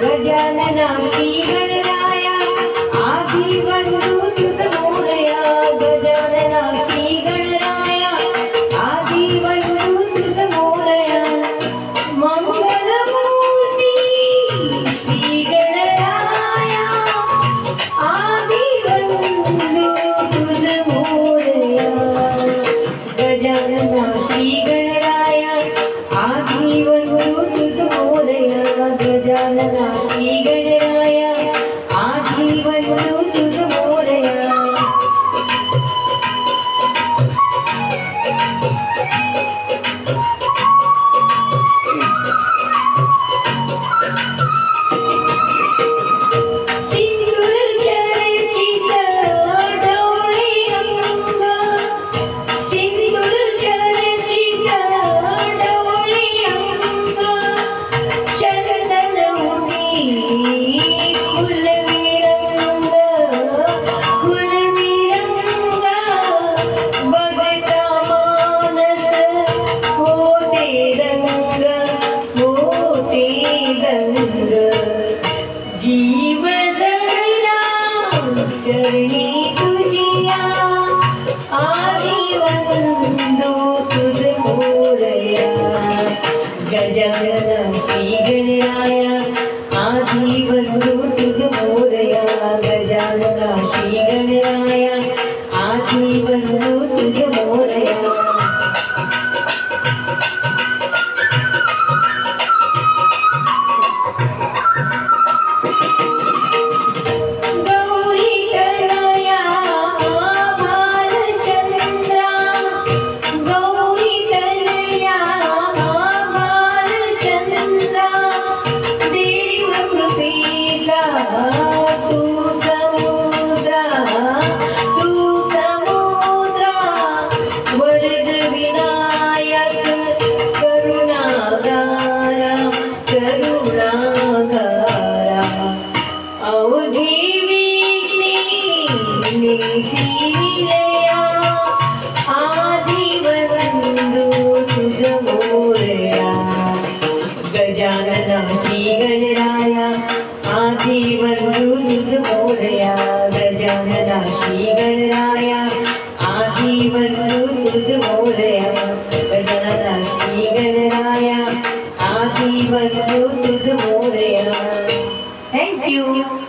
गजानना श्री गणराया आधी बंधू तुझ मोरया. गजानना श्री गणराया आधी बंधू तुझ मोरया. मंगलमूर्ती श्री गणराया आधी बंधू तुझ मोरया. गजानना श्री गणराया आधी बंधू तुझ मोरया. गजानना श्री गणराया आधी बंधू तुझ मोरया. सिंदूर चर्चित डोळे अंग. सिंदूर चर्चित डोळे अंग. चंदन उडी फुलविरंग. फुलविरंग बघता मानस होते दंग. होते दंग. जीव जडला चरणी तुझिया. आधी बंधू तुझ मोरया. गजानना श्री गणराया आधी बंधू तुझ मोरया. गजानना श्री गणराया आधी बंधू तुझ मोरया. गौरी तनया भालचंद्रा. गौरी तनया भालचंद्रा. देव कृपेचा तू समुद्रा. तू समुद्रा. वरद विनायक करुणागारा. करुणागारा. अवघी विघ्ने निशिविलया. आधी बंधू तुझ मोरया. गजानना श्री गणराया आधी बंधू तुझ मोरया. गजानना श्री गणराया आधी बंधू तुझ मोरया. गजानना श्री गणराया आधी बंधू तुझ मोरया. Thank you.